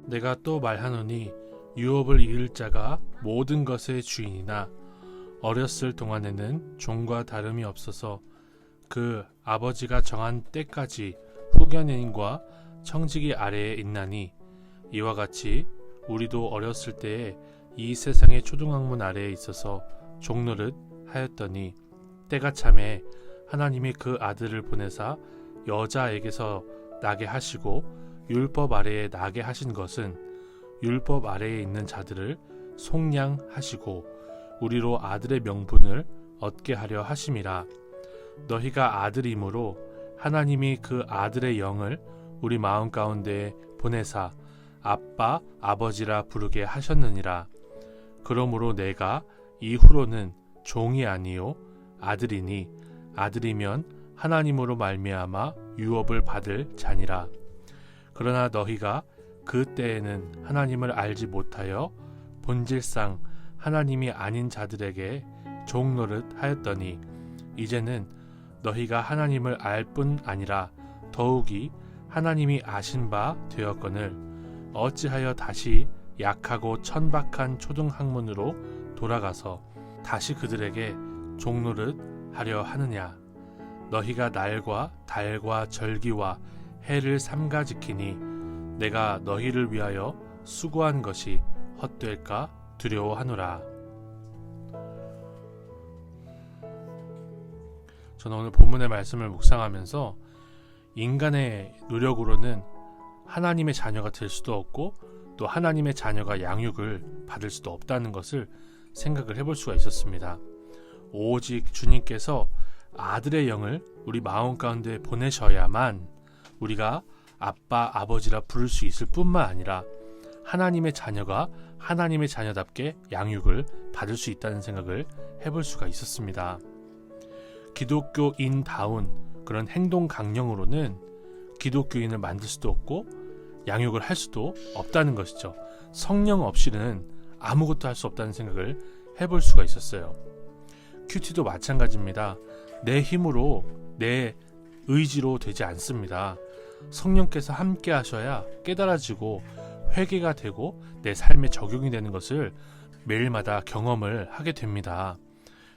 내가 또 말하노니 유업을 이을 자가 모든 것의 주인이나 어렸을 동안에는 종과 다름이 없어서 그 아버지가 정한 때까지 후견인과 청지기 아래에 있나니 이와 같이 우리도 어렸을 때에 이 세상의 초등학문 아래에 있어서 종노릇 하였더니 때가 차매 하나님이 그 아들을 보내사 여자에게서 나게 하시고 율법 아래에 나게 하신 것은 율법 아래에 있는 자들을 속량하시고 우리로 아들의 명분을 얻게 하려 하심이라. 너희가 아들이므로 하나님이 그 아들의 영을 우리 마음 가운데에 보내사 아빠 아버지라 부르게 하셨느니라. 그러므로 내가 이후로는 종이 아니요 아들이니 아들이면 하나님으로 말미암아 유업을 받을 자니라. 그러나 너희가 그 때에는 하나님을 알지 못하여 본질상 하나님이 아닌 자들에게 종노릇 하였더니 이제는 너희가 하나님을 알 뿐 아니라 더욱이 하나님이 아신 바 되었거늘 어찌하여 다시 약하고 천박한 초등학문으로 돌아가서 다시 그들에게 종노릇 하려 하느냐. 너희가 날과 달과 절기와 해를 삼가 지키니 내가 너희를 위하여 수고한 것이 헛될까 두려워하노라. 저는 오늘 본문의 말씀을 묵상하면서 인간의 노력으로는 하나님의 자녀가 될 수도 없고 또 하나님의 자녀가 양육을 받을 수도 없다는 것을 생각을 해볼 수가 있었습니다. 오직 주님께서 아들의 영을 우리 마음 가운데 보내셔야만 우리가 아빠, 아버지라 부를 수 있을 뿐만 아니라 하나님의 자녀가 하나님의 자녀답게 양육을 받을 수 있다는 생각을 해볼 수가 있었습니다. 기독교인다운 그런 행동 강령으로는 기독교인을 만들 수도 없고 양육을 할 수도 없다는 것이죠. 성령 없이는 아무것도 할 수 없다는 생각을 해볼 수가 있었어요. 큐티도 마찬가지입니다. 내 힘으로 내 의지로 되지 않습니다. 성령께서 함께 하셔야 깨달아지고 회개가 되고 내 삶에 적용이 되는 것을 매일마다 경험을 하게 됩니다.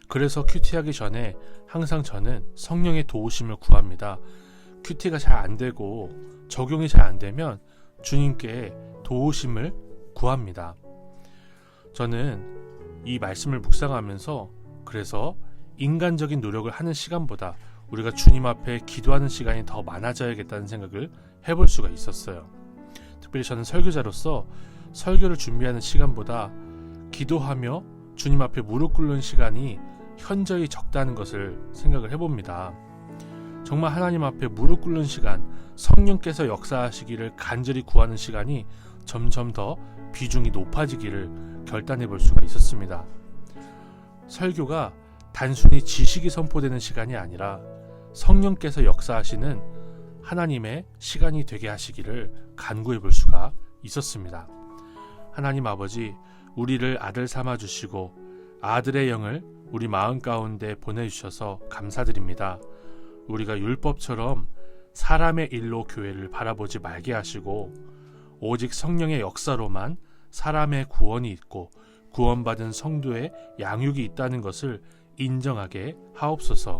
그래서 큐티하기 전에 항상 저는 성령의 도우심을 구합니다. 큐티가 잘 안 되고 적용이 잘 안 되면 주님께 도우심을 구합니다. 저는 이 말씀을 묵상하면서 그래서 인간적인 노력을 하는 시간보다 우리가 주님 앞에 기도하는 시간이 더 많아져야겠다는 생각을 해볼 수가 있었어요. 특별히 저는 설교자로서 설교를 준비하는 시간보다 기도하며 주님 앞에 무릎 꿇는 시간이 현저히 적다는 것을 생각을 해봅니다. 정말 하나님 앞에 무릎 꿇는 시간, 성령께서 역사하시기를 간절히 구하는 시간이 점점 더 비중이 높아지기를 결단해 볼 수가 있었습니다. 설교가 단순히 지식이 선포되는 시간이 아니라 성령께서 역사하시는 하나님의 시간이 되게 하시기를 간구해 볼 수가 있었습니다. 하나님 아버지, 우리를 아들 삼아 주시고 아들의 영을 우리 마음 가운데 보내주셔서 감사드립니다. 우리가 율법처럼 사람의 일로 교회를 바라보지 말게 하시고 오직 성령의 역사로만 사람의 구원이 있고 구원받은 성도의 양육이 있다는 것을 인정하게 하옵소서.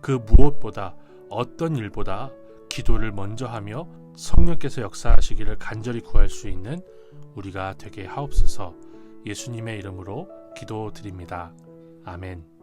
그 무엇보다 어떤 일보다 기도를 먼저 하며 성령께서 역사하시기를 간절히 구할 수 있는 우리가 되게 하옵소서. 예수님의 이름으로 기도드립니다. 아멘.